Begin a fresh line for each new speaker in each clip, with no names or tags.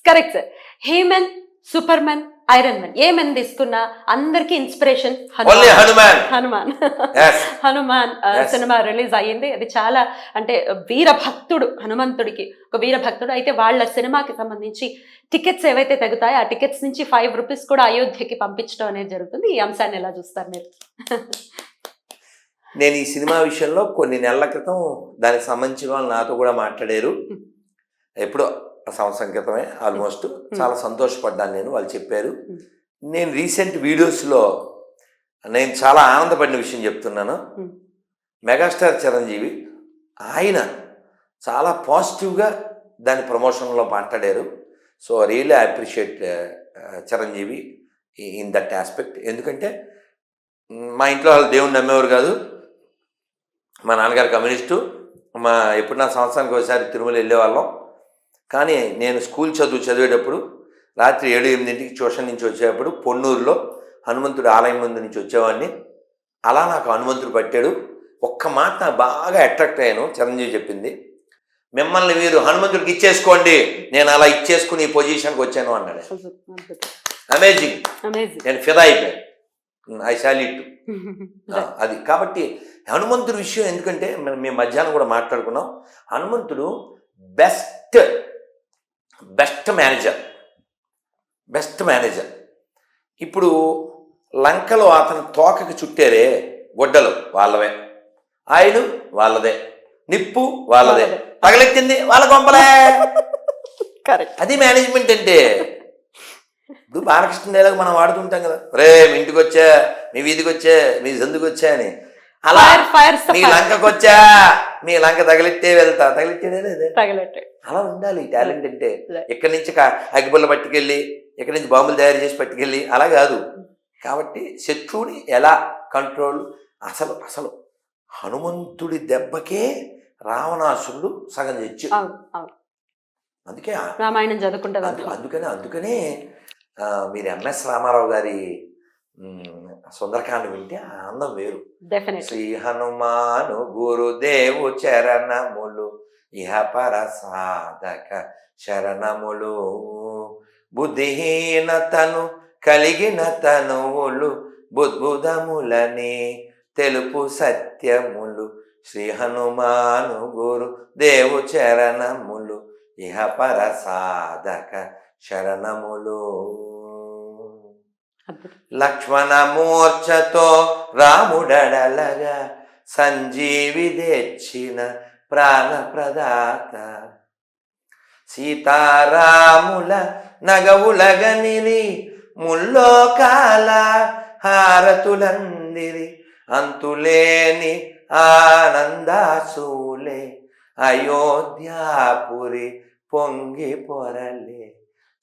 Correct sir. He Man, Superman, Iron Man ఏ men తీసుకున్నా అందరికి inspiration Hanuman. Hanuman cinema release అయ్యింది. అది చాలా అంటే వీరభక్తుడు, హనుమంతుడికి ఒక వీరభక్తుడు. అయితే వాళ్ళ సినిమాకి సంబంధించి టికెట్స్ ఏవైతే తగ్గుతాయో ఆ టికెట్స్ నుంచి 5 రూపీస్ కూడా అయోధ్యకి పంపించడం అనేది జరుగుతుంది. ఈ అంశాన్ని ఎలా చూస్తారు మీరు?
నేను ఈ సినిమా విషయంలో కొన్ని నెలల క్రితం దానికి సంబంధించిన వాళ్ళు నాతో కూడా మాట్లాడారు. ఎప్పుడో సంవత్సరం క్రితమే ఆల్మోస్ట్. చాలా సంతోషపడ్డాను నేను, వాళ్ళు చెప్పారు. నేను రీసెంట్ వీడియోస్లో నేను చాలా ఆనందపడిన విషయం చెప్తున్నాను. మెగాస్టార్ చిరంజీవి ఆయన చాలా పాజిటివ్గా దాని ప్రమోషన్లో మాట్లాడారు. So really I appreciate Chiranjeevi in that aspect. ఎందుకంటే మా ఇంట్లో వాళ్ళు దేవుని నమ్మేవారు కాదు. మా నాన్నగారు కమ్యూనిస్టు. ఎప్పుడు నా సంవత్సరానికి ఒకసారి తిరుమల వెళ్ళేవాళ్ళం. కానీ నేను స్కూల్ చదివేటప్పుడు రాత్రి 7-8 ట్యూషన్ నుంచి వచ్చేటప్పుడు పొన్నూరులో హనుమంతుడి ఆలయం ముందు నుంచి వచ్చేవాడిని. అలా నాకు హనుమంతుడు పట్టాడు. ఒక్క మాట నాకు బాగా అట్రాక్ట్ అయ్యాను. చిరంజీవి చెప్పింది, మిమ్మల్ని మీరు హనుమంతుడికి ఇచ్చేసుకోండి, నేను అలా ఇచ్చేసుకుని ఈ పొజిషన్కి వచ్చాను అన్నాడు. అమేజింగ్. నేను ఫిదా అయిపోయాను. I salute. అది కాబట్టి హనుమంతుడి విషయం, ఎందుకంటే మేము మధ్యాహ్నం కూడా మాట్లాడుకున్నాం. హనుమంతుడు బెస్ట్ మేనేజర్. ఇప్పుడు లంకలో అతని తోకకి చుట్టారే గొడ్డలు వాళ్ళవే, ఆయిల్ వాళ్ళదే, నిప్పు వాళ్ళదే, పగలెత్తింది వాళ్ళ గొంపలే. అది మేనేజ్మెంట్ అంటే. ఇప్పుడు బాలకృష్ణ డైలాగ్ మనం వాడుతుంటాం కదా, రే మీ ఇంటికి వచ్చా, మీ వీధికి వచ్చా, మీ సందుకు వచ్చా అని. అలా మీ లంకకు వచ్చా, మీ లంక తగిలిట్టే వెళ్తా, తగిలిట్టే అలా ఉండాలి టాలెంట్ అంటే. ఎక్కడి నుంచి అగ్గిపుల్ల పట్టుకెళ్ళి, ఎక్కడి నుంచి బాంబులు తయారు చేసి పట్టుకెళ్ళి అలా కాదు. కాబట్టి శత్రువుని ఎలా కంట్రోల్, అసలు హనుమంతుడి దెబ్బకే రావణాసురుడు సగం తెచ్చు. అందుకే
రామాయణం చదువుకుంటారు.
అందుకనే మీరు ఎంఎస్ రామారావు గారి సుందరకాండ వింటే ఆనందం వేరు. శ్రీ హనుమాను గురుదేవు చరణములు ఇహ పర సాధక శరణములు, బుద్ధిహీనతను కలిగిన తనువులు బుద్భుదములని తెలుపు సత్యములు. శ్రీ హనుమాను గురు దేవు చరణములు ఇహ పర సాధక శరణములు. లక్ష్మణ మూర్ఛతో రాముడడలగా సంజీవి తెచ్చిన ప్రాణప్రదాత, సీతారాముల నగవులగనిరి ముల్లోకాల హారతులందిరి, అంతులేని ఆనందాసూలే అయోధ్యాపురి పొంగి పొరలే.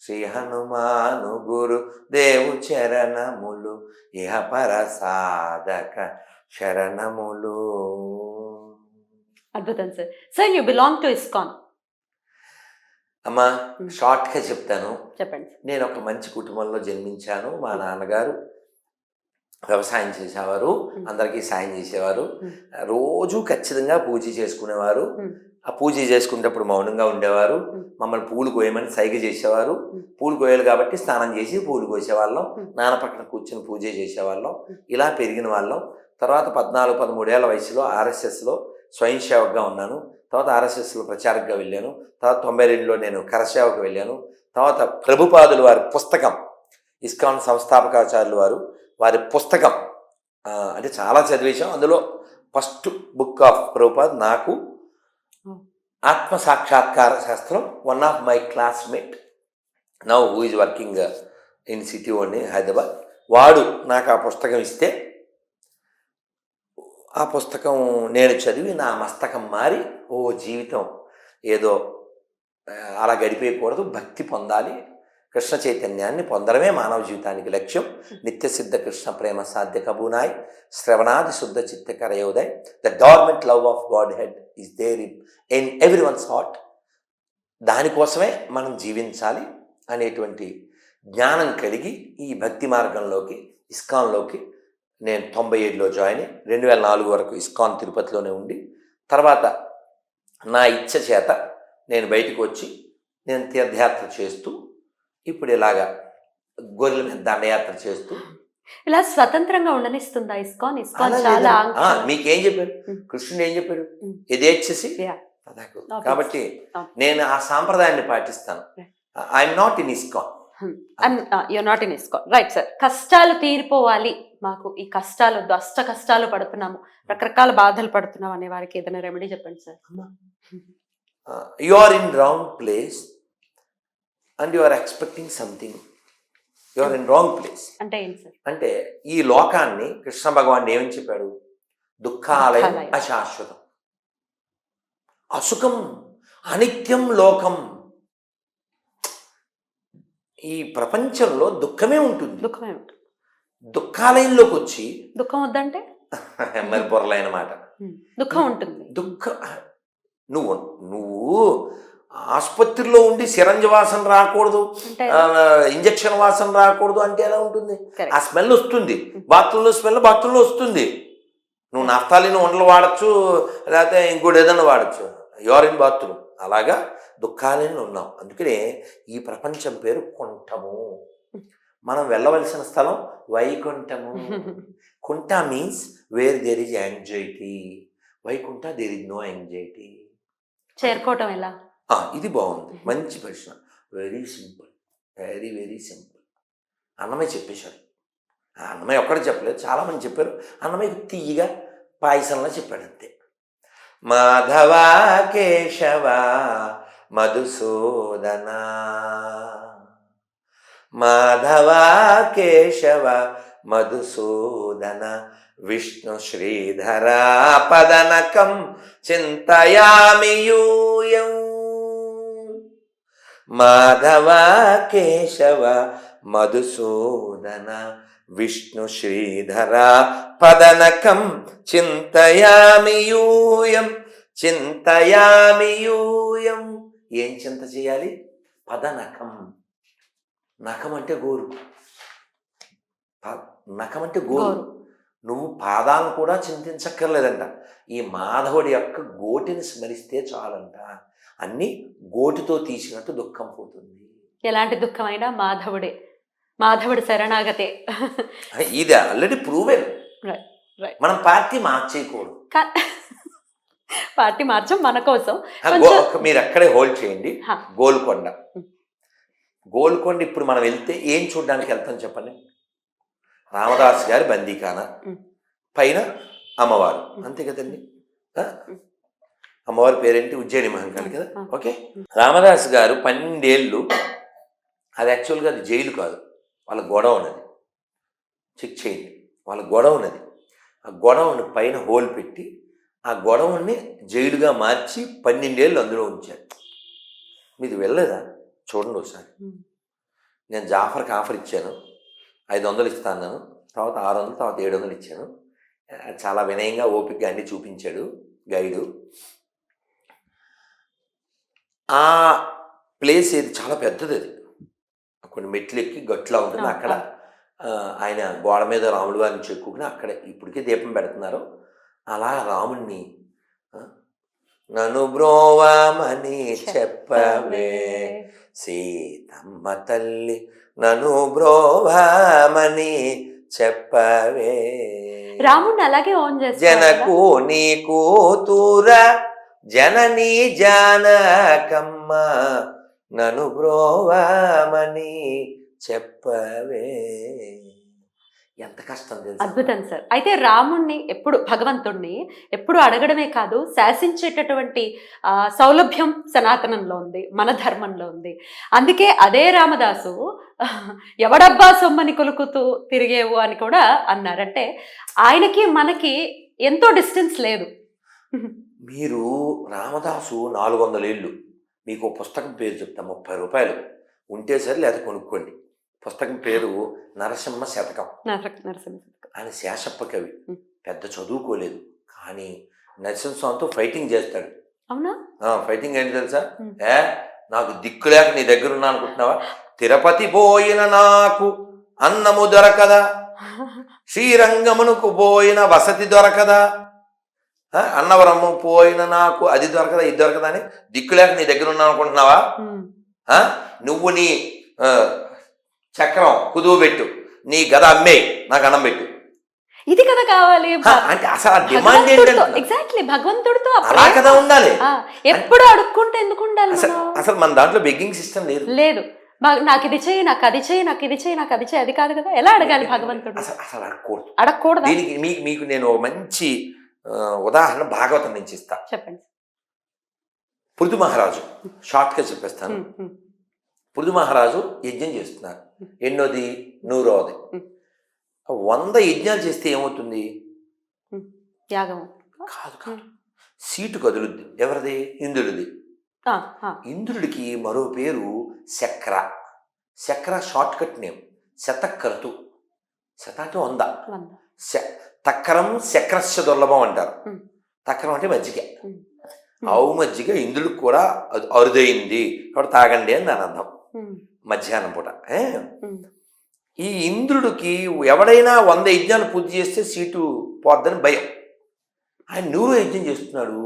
శ్రీ హనుమాను గురు దేవు చరణములు ఇహ పర సాధక శరణములు.
అద్భుతం sir. Sir you belong to ISKCON.
అమ్మా షార్ట్గా చెప్తాను,
చెప్పండి.
నేను ఒక మంచి కుటుంబంలో జన్మించాను. మా నాన్నగారు వ్యవసాయం చేసేవారు, అందరికీ సాయం చేసేవారు. రోజు ఖచ్చితంగా పూజ చేసుకునేవారు. ఆ పూజ చేసుకునేటప్పుడు మౌనంగా ఉండేవారు. మమ్మల్ని పూలు కోయమని సైగ చేసేవారు. పూలు కోయాలి కాబట్టి స్నానం చేసి పూలు కోసేవాళ్ళం. నాన్న పక్కన కూర్చొని పూజ చేసేవాళ్ళం. ఇలా పెరిగిన వాళ్ళం. తర్వాత 14-13 ఏళ్ల వయసులో ఆర్ఎస్ఎస్లో స్వయం సేవకుగా ఉన్నాను. తర్వాత ఆర్ఎస్ఎస్లో ప్రచారకుగా వెళ్ళాను. తర్వాత 92లో నేను కరసేవకు వెళ్ళాను. తర్వాత ప్రభుపాదులు వారి పుస్తకం, ఇస్కాన్ సంస్థాపకాచార్యులు వారి పుస్తకం అంటే చాలా చదివేశాం. అందులో ఫస్ట్ బుక్ ఆఫ్ ప్రభుపాద్ నాకు ఆత్మ సాక్షాత్కార శాస్త్రం. One of my classmate now who is working in city only Hyderabad, వాడు నాకు ఆ పుస్తకం ఇస్తే ఆ పుస్తకం నేను చదివి నా మస్తకం మారి, ఓ జీవితం ఏదో అలా గడిపేయకూడదు, భక్తి పొందాలి, కృష్ణ చైతన్యాన్ని పొందడమే మానవ జీవితానికి లక్ష్యం. నిత్యసిద్ధ కృష్ణ ప్రేమ సాధ్య కబూనాయ్, శ్రవణాది శుద్ధ చిత్తకరయోదయ్, the government love of Godhead is there in every one's heart. దానికోసమే మనం జీవించాలి అనేటువంటి జ్ఞానం కలిగి ఈ భక్తి మార్గంలోకి, ఇస్కాన్లోకి నేను 97లో జాయిన్ అయ్యి 2004 వరకు ఇస్కాన్ తిరుపతిలోనే ఉండి, తర్వాత నా ఇచ్చ చేత నేను బయటకు వచ్చి నేను తీర్థయాత్ర చేస్తూ ఇప్పుడు ఇలాగా గొర్రెల మీద దండయాత్ర చేస్తూ
ఇలా స్వతంత్రంగా ఉండనిస్తుందా ఇస్కాన్? ఇస్కాన్
అలా
చాలా
లేదండి.
ఆంక్షలు.
మీకేం చెప్పాడు
ఉమ్,
కృష్ణుడు? ఏం చెప్పాడు?
ఉమ్,
యథేచ్ఛసి
yeah,
తథాకు.
obvious.
కాబట్టి
Okay.
నేను ఆ సాంప్రదాయాన్ని పాటిస్తాను. I'm not in ISKCON.
You're not in ISKCON, right sir. కష్టాలు తీరిపోవాలి, మాకు ఈ కష్టాలు వద్దు, అష్ట కష్టాలు పడుతున్నాము, రకరకాల బాధలు పడుతున్నాం అనే వారికి ఏదైనా రెమెడీ చెప్పండి sir.
You are in wrong place and you are expecting something. You are in wrong place
అంటే ఏంటి సార్?
అంటే ఈ లోకాన్ని కృష్ణ భగవాన్ ఏమని చెప్పాడు? దుఃఖాలయం
దుఃఖాలయం.
అశాశ్వతం, అసుఖం, అనిత్యం లోకం. ఈ ప్రపంచంలో దుఃఖమే ఉంటుంది.
దుఃఖమే ఉంటుంది.
దుఃఖాలయంలోకి వచ్చి
దుఃఖం వద్దంటే
మరి పొరలైన మాట.
దుఃఖం ఉంటుంది.
దుఃఖ నువ్వు నువ్వు ఆసుపత్రిలో ఉండి సిరంజి వాసన రాకూడదు,
అంటే
ఇంజక్షన్ వాసన రాకూడదు అంటే ఎలా ఉంటుంది?
Correct.
ఆ స్మెల్ వస్తుంది. బాత్రూంలో స్మెల్ బాత్రూంలో వస్తుంది. నువ్వు నఫ్తాలిని ఉండలు వాడచ్చు, లేకపోతే ఇంకోటి ఏదైనా వాడచ్చు. Urine bathroom. అలాగా దుఃఖాలను ఉన్నాం. అందుకనే ఈ ప్రపంచం పేరు కుంఠము. మనం వెళ్ళవలసిన స్థలం వైకుంఠము. కుంఠ means where there is anxiety. వైకుంఠ దేర్ ఈజ్ నో యాంగ్జైటీ.
చేరుకోవటం ఎలా?
ఇది బాగుంది, మంచి ప్రశ్న. Very simple, very very simple. Annamayya చెప్పేశాడు. అన్నమయ్య ఒక్కడే చెప్పలేదు, చాలామంది చెప్పారు. అన్నమయ్య తీయగా పాయసంలో చెప్పాడు అంతే. మాధవ కేశవ మధుసూదన, మాధవ కేశవ మధుసూదన, విష్ణు శ్రీధర పదనకం చింతయామి యూయం. మాధవ కేశవ మధుసూదన, విష్ణు శ్రీధర పదనకం చింతయామి యూయం, చింతయామి యూయం. ఏం చింత చేయాలి? పదనకం. నఖం అంటే గోరు. నఖం అంటే గోరు. నువ్వు పాదాలను కూడా చింతించక్కర్లేదంట. ఈ మాధవుడి యొక్క గోటిని స్మరిస్తే చాలంట. అన్ని గోటితో తీసినట్టు దుఃఖం పోతుంది.
ఎలాంటి దుఃఖమైనా మాధవుడే, మాధవుడి శరణాగతే.
ఇది ఆల్రెడీ ప్రూవెన్. మనం పార్టీ మార్చేయకూడదు.
పార్టీ మార్చం మన కోసం.
మీరు అక్కడే హోల్డ్ చేయండి. గోల్కొండ. గోల్కొండ ఇప్పుడు మనం వెళ్తే ఏం చూడడానికి వెళ్తాం చెప్పండి? రామదాస్ గారి బందీఖానా, పైన అమ్మవారు, అంతే కదండి. అమ్మవారి పేరేంటి? ఉజ్జయిని మహంకాళి కదా. ఓకే. రామదాస్ గారు 12 ఏళ్ళు, అది యాక్చువల్గా అది జైలు కాదు, వాళ్ళ గొడవ ఉన్నది. చెక్ చేయండి, వాళ్ళ గొడవ ఉన్నది. ఆ గొడవని పైన హోల్ పెట్టి ఆ గొడవని జైలుగా మార్చి 12 ఏళ్ళు అందులో ఉంచారు. మీది వెళ్ళలేదా? చూడండి ఒకసారి. నేను జాఫర్కి ఆఫర్ ఇచ్చాను, 500 ఇస్తాను, తర్వాత 600, తర్వాత 700 ఇచ్చాను. చాలా వినయంగా ఓపికగా అన్ని చూపించాడు గైడు. ఆ ప్లేస్ ఏది చాలా పెద్దది, అది కొన్ని మెట్లు ఎక్కి గట్లా ఉంటుంది. అక్కడ ఆయన గోడ మీద రాముడు వారిని చెక్కుని అక్కడే ఇప్పటికే దీపం పెడుతున్నారు. అలా రాముణ్ణి నన్ను బ్రోవామని చెప్పవే సీతమ్మ తల్లి, నన్ను బ్రోవామని చెప్పవే.
రాముడిని అలాగే ఆన్ చేస్తారు.
జనకు నీ కూతుర జనని జానకమ్మ, నన్ను బ్రోవామని చెప్పవే. ఎంత కష్టం తెలుసు.
అద్భుతం సార్. అయితే రాముణ్ణి ఎప్పుడు, భగవంతుణ్ణి ఎప్పుడు అడగడమే కాదు, శాసించేటటువంటి సౌలభ్యం సనాతనంలో ఉంది, మన ధర్మంలో ఉంది. అందుకే అదే రామదాసు ఎవడబ్బా సొమ్మని కొలుకుతూ తిరిగేవు అని కూడా అన్నారంటే ఆయనకి మనకి ఎంతో డిస్టెన్స్ లేదు.
మీరు రామదాసు 400 ఏళ్ళు. మీకు పుస్తకం పేరు చెప్తా, 30 రూపాయలు ఉంటే సరే, లేదా కొనుక్కోండి. పుస్తకం పేరు నరసింహ శతకం. ఆయన శేషప్ప కవి, పెద్ద చదువుకోలేదు, కానీ నరసింహస్వామితో ఫైటింగ్ చేస్తాడు.
అవునా?
ఫైటింగ్ ఏంటి తెలుసా? నాకు దిక్కులేక నీ దగ్గర ఉన్నా అనుకుంటున్నావా? తిరుపతి పోయిన నాకు అన్నము దొరకదా, శ్రీరంగమునకు పోయిన వసతి దొరకదా, అన్నవరము పోయిన నాకు అది దొరకదా, ఇది దొరకదా అని దిక్కులేక నీ దగ్గర ఉన్నా అనుకుంటున్నావా? నువ్వు నీ చక్రం కుదువు పెట్టు, నీ గద అమ్మే, నాకు అన్నం పెట్టు.
ఇది కదా కావాలి.
అంటే అసలు ఆ డిమాండ్ ఏంటంటే
ఎగ్జాక్ట్లీ భగవంతుడితో
అలా కదా ఉండాలి.
ఎప్పుడు అడుక్కుంటే ఎందుకు ఉండాలి?
అసలు మన దాంట్లో బెగ్గింగ్ సిస్టమ్ లేదు.
నాకు ఇది చేయి, నాకు అది చేయి, నాకు ఇది చేయి, నాకు అది చేయి, అది కాదు కదా. ఎలా అడగాలి భగవంతుడు?
అసలు
అడగకూడదు.
దీనికి మీకు నేను మంచి ఉదాహరణ భాగవతం నుంచి ఇస్తా.
చెప్పండి.
పృథు మహారాజు, షార్ట్ గా చెప్పేస్తాను. పృథు మహారాజు యజ్ఞం చేస్తున్నారు. ఎన్నోది? 100వది. 100 యజ్ఞాలు చేస్తే ఏమవుతుంది?
యాగం
కాదు, సీటు కదులుద్ది. ఎవరిది? ఇంద్రుడిది. ఇంద్రుడికి మరో పేరు శక్ర. శక్ర షార్ట్ కట్ నేమ్. శతకర్తు. శత అంటే 100. తక్కరం శక్రస్య దుర్లభం అంటారు. తక్కరం అంటే మజ్జిగ. ఆవు మజ్జిగ ఇంద్రుడికి కూడా అరుదైంది కాబట్టి తాగండి అని దాని అర్థం. మధ్యాహ్నం పూట. ఈ ఇంద్రుడికి ఎవడైనా 100 యజ్ఞాలు పూర్తి చేస్తే సీటు పోద్దని భయం. ఆయన 100 యజ్ఞం చేస్తున్నాడు.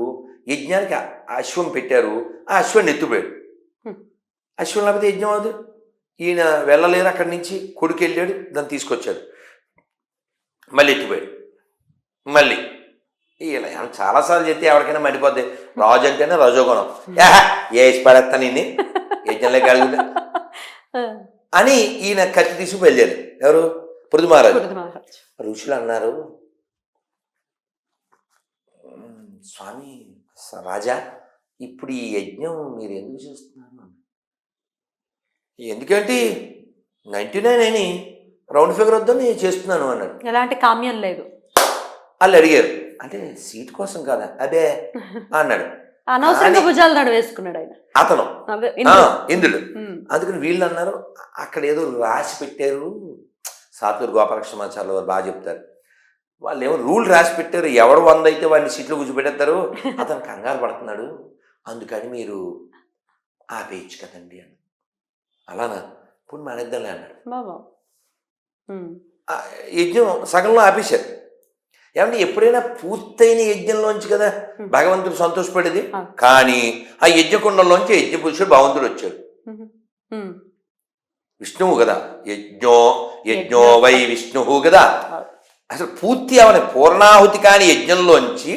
యజ్ఞానికి అశ్వం పెట్టారు. ఆ అశ్వాన్ని ఎత్తుపోయాడు. అశ్వం లేకపోతే యజ్ఞం అవుతుంది. ఈయన వెళ్ళలేరు అక్కడి నుంచి. కొడుకు వెళ్ళాడు, దాన్ని తీసుకొచ్చాడు, మళ్ళీ ఎత్తిపోయాడు. మళ్ళీ ఇలా చాలాసార్లు చెప్తే ఎవరికైనా మండిపోద్ది. రాజు అంటేనే రజోగుణం. వేసి పడేస్తాను ఈయన్ని, యజ్ఞంలో కలుగుతా అని ఈయన కత్తి తీసుకు వెళ్ళారు. ఎవరు? పృథు మహారాజు. ఋషులు అన్నారు, స్వామి రాజా, ఇప్పుడు ఈ యజ్ఞం మీరు ఎందుకు చేస్తున్నారు? ఎందుకంటే 99 అని రౌండ్ ఫిగర్ వద్దని చేస్తున్నాను అన్నాడు.
ఎలాంటి కామ్యం లేదు.
వాళ్ళు అడిగారు, అంటే సీట్ కోసం కాదా? అదే అన్నాడు.
అనవసరంగా భుజాలు నడు వేసుకున్నాడు ఆయన,
అతను ఇంద్రుడు. అందుకని వీళ్ళు అన్నారు, అక్కడ ఏదో రాసి పెట్టారు. సాతూరు గోపాలకృష్ణమాచార్యులు వారు బాగా చెప్తారు. వాళ్ళు ఏమో రూల్ రాసి పెట్టారు, ఎవడు 100 అయితే వాడిని సీట్లు కూర్చోబెడతారు. అతను కంగారు పడుతున్నాడు, అందుకని మీరు ఆపేయచ్చు కదండి అని. అలానా? ఇప్పుడు మానేద్దాంలే అన్నాడు. యజ్ఞం సగంలో ఆపేశారు. ఏమంటే ఎప్పుడైనా పూర్తయిన యజ్ఞంలోంచి కదా భగవంతుడు సంతోషపడేది. కానీ ఆ యజ్ఞకుండంలోంచి యజ్ఞ పురుషుడు భగవంతుడు వచ్చాడు. విష్ణువు కదా. యజ్ఞో వై విష్ణువు కదా. అసలు పూర్తి అవని పూర్ణాహుతి కాని యజ్ఞంలోంచి